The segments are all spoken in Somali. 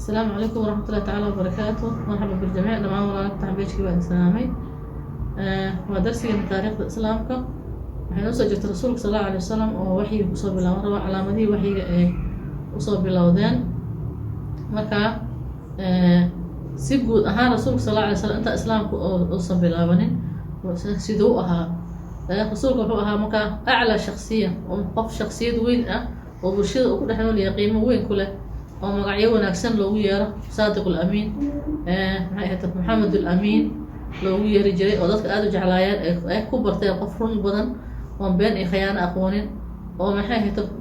السلام عليكم ورحمة الله تعالى وبركاته. مرحبا بالجميع. دمان walaal taxbiishkii baan islaamay waa darsiga taariikhda islaamka. waxay noo soo jirtay rasuulka sallallahu alayhi wasallam oo waxyi ku soo bilaabay calaamadii waxyiga ee u soo bilowdeen. marka si guud ahaan rasuulka sallallahu alayhi wasallam inta islaamku oo soo bilaabanin sidoo ahaa rasuulku wuxuu ahaa marka acla shakhsiya oo qof shakhsiyad weyn ah oo bulshada ugu dhex nool yahay qiimo weyn ku leh oo magacyo wanaagsan loogu yeero Saadiq al-Amiin Maxamed al-Amiin loogu yeeri jiray oo dadka aad u jeclaayeen ee ku bartay qof run badan oo been iyo khiyaano aqoonin oo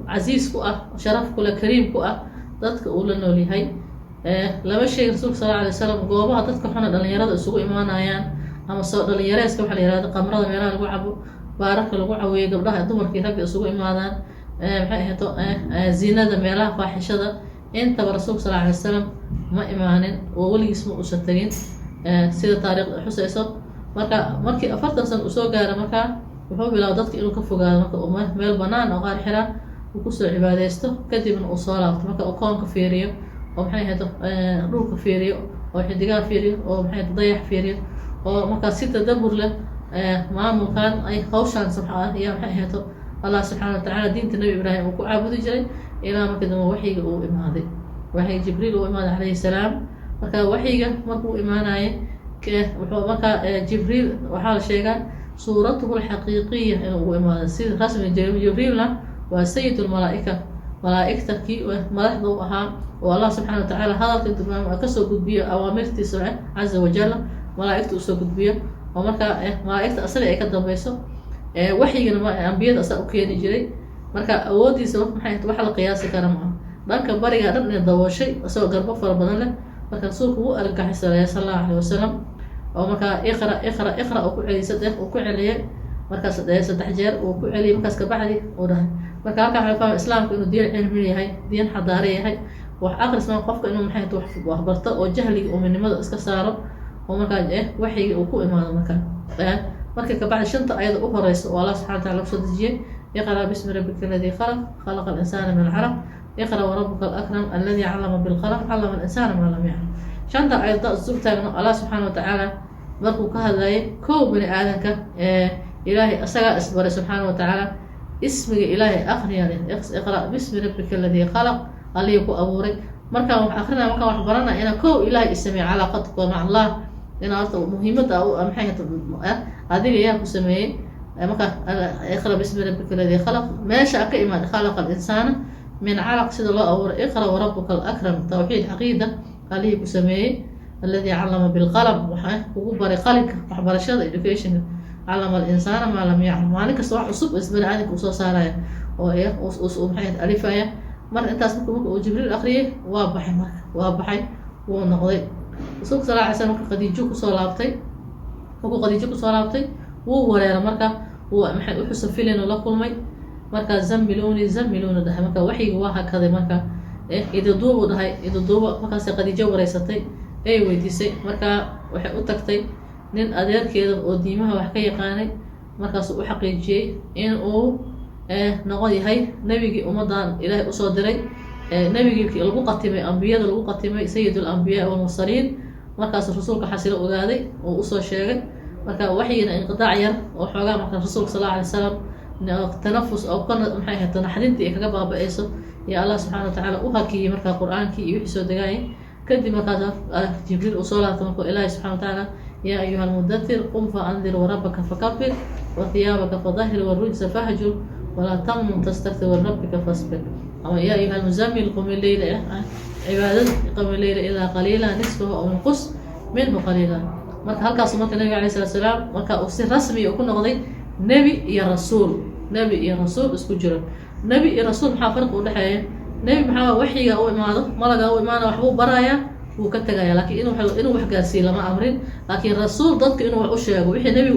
casiis ku ah sharaf ku leh kariim ku ah dadka uu la nool yahay. laba shay rasuulka sallallahu alayhi wasallam goobaha dadka xuna dhalinyarada isugu imaanayaan ama soo dhalinyareeska waxa la yiraahdo qamrada meelaha lagu cabo baararka lagu caweeyo gabdhaha dumarkii ragga isugu imaadaan zinada meelaha faaxishada inta rasuulka sallallahu alayhi wasallam ma imaanin oo waligiis ma uusan tagin sida taariikhda xusayso. markii 40 sano uu soo gaaray marka wuxuu bilaabay dadka inuu ka fogaado marka meel banaan oo qaar xiran uu ku soo cibaadeysto kadibna uu soo laabto marka uu koonka fiiriyo oo dhulka fiiriyo oo xidigaha fiiriyo oo dayax fiiriyo oo marka si tadabbur leh maamulkan ay hawshan subxaan iyo Allah subhanahu wa ta'ala diinta nabi Ibrahim uu ku caabudi jiray ilaa markii dambe waxyiga uu imaaday waxay Jibriil uu imaaday alayhi salaam. marka waxyiga markuu imaanay wuxuu marka Jibriil waxa la sheegaa suuratuhu al-haqiiqiyya inuu imaaday si rasmi Jibriilna waa sayyidul malaa'ikta kii madaxda u ahaa oo Allah subhanahu wa ta'ala hadalka intuu ka soo gudbiyo awaamirtiisa azza wa jalla malaa'iktu soo gudbiyo oo marka malaa'ikta asaga ay ka dambayso waxyigana ambiyada asaa u keeni jiray. marka awoodiisa waxa la qiyaasi kara ma dhanka bariga dhan ee dabooshay asoo garbo fara badan leh. marka rasuulku uu argagaxay sallallahu alayhi wasallam oo marka iqra oo ku celiyay oo ku celiyay markaas 3 jeer oo ku celiyay markaas ka bacdi oo dhahay marka halka waxa fahmay islaamku inuu diin cilmi yahay diin xadaari yahay wax aqrisna qofka inuu wax barto oo jahliga oo midnimada iska saaro oo marka waxyiga uu ku imaado marka ka bacdi shanta ayada u horeyso oo Allah subhanahu wa ta'ala soo dejiyay اقرأ باسم ربك الذي خلق خلق الإنسان من العلق اقرأ وربك الأكرم الذي علم بالقلم علم الإنسان ما لم يعلم. شنطة أيضا الزبطة الله سبحانه وتعالى مركو كهذا كو بني آدمك إلهي أسرع أسبر سبحانه وتعالى اسمك إلهي أخري اقرأ باسم ربك الذي خلق اللي يكو أبورك مركا آخرنا مركا وحبرنا إن كو إلهي اسمي علاقتك مع الله إن أرتو مهمة أو أمحية هذه إياكو سميه marka iqra bismi rabbika alladhi khalaq meesha ka imaad khalaqa al-insana min 'alaq sida loo abuuray iqra wa rabbuka al-akram tawxiid aqeeda qaliib ku sameeyay alladhi 'allama bil qalam waxa ugu baray qalinka waxbarashada education 'allama al-insana ma lam ya'lam maalin kasta wax cusub isbana aadinku soo saaraya oo maxay alifaya mar intaas markuu Jibriil akhriyay waa baxay wuu noqday rasuulka sallallahu alayhi wasallam Khadiijo ku soo laabtay wuu wareeray marka maxay u xusafilin la kulmay marka zamiluni dhahay marka waxyiga waa hakaday marka idaduubu markaas Khadiijo wareysatay ay weydiisay marka waxay u tagtay nin adeerkeeda oo diimaha wax ka yaqaanay markaas uu xaqiijiyay in uu noqon yahay nabigii ummadan Ilaahay u soo diray nabigii lagu qatimay ambiyada lagu qatimay sayyidul anbiya wal mursaliin. markaas rasuulka xasilo ogaaday oo u soo sheegay marka waxyiina inqidaac yar oo xoogaa marka rasuulka sallallahu alayhi wasallam tanafus oo kana naxdintii kaga baaba'ayso ya Allah subhanahu wa ta'ala u hakiyay marka quraankii iyo wixii soo dagaayay kadib markaas Jibriil uu soo laabtay marka Ilaahay subhanahu wa ta'ala ya ayyuha al-mudaththir qum fa anzir wa rabbaka fakabbir wa thiyabaka fadhhir wa rujza fahjur wa la tamnun tastakthir wa rabbika fasbir ama ya ayyuha al-muzammil qum al-layla illa qalila nisfahu aw inqus minhu qalila. marka halkaas marka nabiga alayhi salaam marka uu si rasmi ah ku noqday nabi iyo rasuul isku jiro. nabi iyo rasuul maxaa farq u dhaxeeya? nabi maxaa waxyiga u imaado malaga u imaano wax uu baraya uu ka tagaya laakiin inuu wax gaarsiiyo lama amrin. laakiin rasuul dadka inuu wax u sheego wixii nabi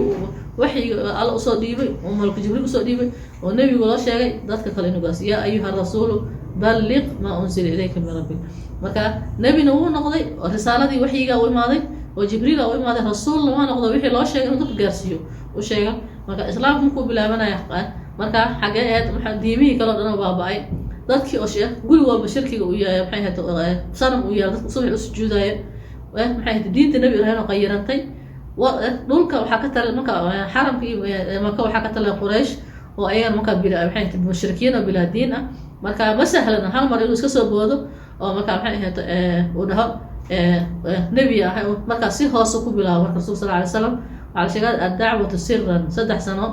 waxyiga Allah u soo dhiibay oo malku Jibriil u soo dhiibay oo nabigu loo sheegay dadka kale inuu gaarsiiyo ya ayyuha rasuul balligh ma unzila ilayka min rabbik. marka nabina uu noqday risaaladii waxyiga u imaaday oo Jibriil oo imaada rasuul lama noqdo wixii loo sheegay inuu dadka gaarsiiyo u sheega. marka islaamku ku bilaabanaya marka xageed waxa diimihii kala dhan baabay dadkii oo sheekh guri walba shirkiga uu yahay maxay ahayd sanam uu yahay dadku subax u sujuudaya maxay ahayd diinta nabi ibraahim oo qayirantay dhulka waxaa ka talay marka xaramkii maka waxaa ka talay quraysh oo ayagana markaa maxay ahayd mushrikiin oo bilaa diin ah marka ma sahlan hal mar inuu iska soo boodo oo marka maxay ahayd uu dhaho nebi ah markaa si hoose ku bilaabo marka rasuulka sal alay wasalam waxaa la sheegaa addacwatu siran 3 sano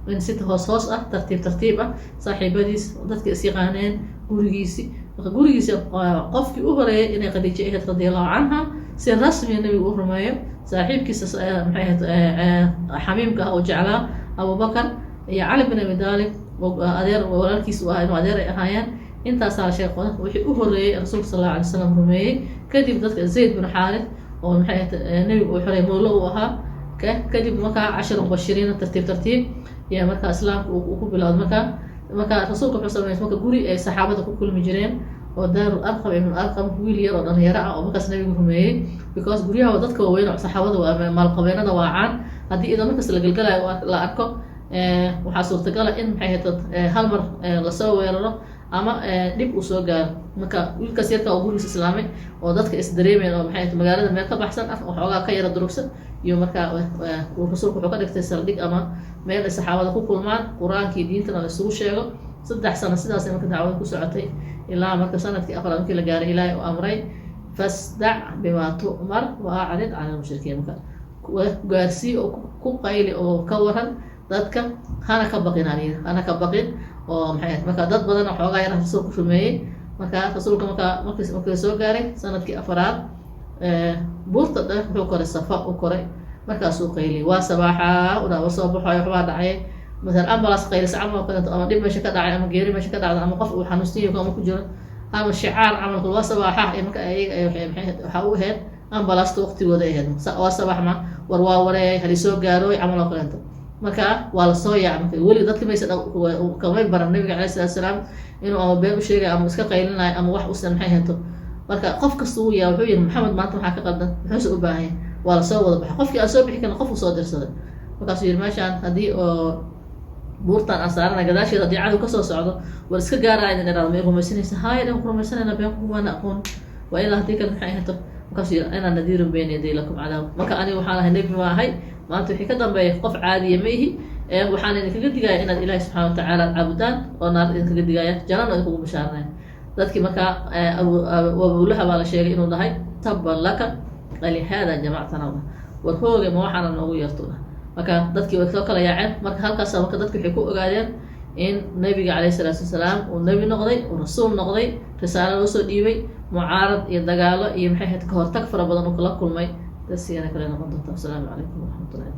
in si hoos ah tartiib ah saaxiibadiis dadka is yaqaaneen gurigiisi qofkii u horeeyay inay Khadiija ahayd radiyallahu anha si rasmi nabigu u rumeeyo saaxiibkiisa maxay ahayd xamiimka oo jeclaa Abu Bakar iyo Ali bin Abi Talib adeer walaalkiis u ahaa adeer ay ahaayeen intaas la sheekho wixii u horeeyay rasuulka sallallahu alayhi wasallam rumeeyay kadib dadka Zayd bin Harith oo maxay ahayd nabigu u xoreeyay mawlo u ahaa kadib markaa 10 mubashiriin tartiib iyo markaa islaamku uu ku bilowday markaa rasuulku wuxuu sameeyay markaa guri ay saxaabada ku kulmi jireen oo daarul arqam ibn arqam wiil yar oo dhalinyaro ah oo markaas nabigu rumeeyay because guryaha dadka waaweyn oo saxaabada waa maalqabeennada waa caan haddii idan markaas la galgalayo la arko waxaa suurtagal ah in maxay ahayd hal mar la soo weeraro ama dib u soo gaaro marka wiilkaas yarka oo gurigiisa islaamay oo dadka is dareemeen oo maxay ahayd magaalada meel ka baxsan ah waxoogaa ka yara durugsan iyo markaa rasuulku wuxuu ka dhigtay saldhig ama meel ay saxaabada ku kulmaan qur-aankii diintana la isugu sheego 3 sano sidaas marka dacwada ku socotay ilaa marka sanadkii 4 markii la gaaray ilaahay uu amray fasdac bima tu'mar wa a'rid 'ala al-mushrikiin marka gaarsii oo ku qayli oo ka waran dadka hana ka baqin oo maxay marka dad badan oo xoogaa yar rasuulku rumeeyay marka rasuulka markii soo gaaray sanadkii 4 buurta wuxuu koray safa u koray markaasuu qayli waa sabaaxa una soo baxay waxba dhacay مثلا ambulance qaylis ama kale ama dib meesha ka dhacay ama geeri meesha ka dhacday ama qof uu xanuunsan ama ku jiro ama shicaar ama kul wasabaaxa marka ay waxa uu ahayd ambulance waqtigooda ahayd waa sabax ma waa wareey hali soo gaaro amal oo kale marka waa la soo yaacay marka wali dadkii meesha ka way baran nabiga kaleey salaam inuu ama been u sheegay ama iska qaylinaay ama wax uu san maxay hato marka qof kasta uu yahay wuxuu yiri maxamed maanta waxa ka qaldan wuxuu u baahan waa la soo wada baxay qofkii aan soo bixin kana qof uu soo dirsaday markaas yiri meeshaan hadii oo buurtan asaarana gadaasheeda hadii cadow ka soo socdo war iska gaarayna inaad ma rumaysanaysa haayeen rumaysanayna been kuma aqoon waa ilaa hadii kan maxay hato markaas yiri ana nadiirun bayna yaday lakum cadaab marka aniga waxaan ahay nabi ma ahay maanta wixii ka dambeeyay qof caadi ma ihi waxaan idinkaga digayaa inaad ilaahay subxaanahu wa tacaala caabudaan oo naar idinkaga digaya jannana idinku bishaarnay dadkii markaa Abu Lahab baa la sheegay inuu dhahay tabban laka qali hada jamactana war hooge ma waxaan noogu yeertuna marka dadkii way soo kala yaaceen marka halkaas marka dadkii waxay ku ogaadeen in nabiga kaleey salaatu wasalaam uu nabi noqday oo rasuul noqday risaalo loo soo dhiibay mucaarad iyo dagaalo iyo maxay ahayd ka hortag fara badan oo kala kulmay dadsiina kale noqon doonta. Assalaamu calaykum wa rahmatullahi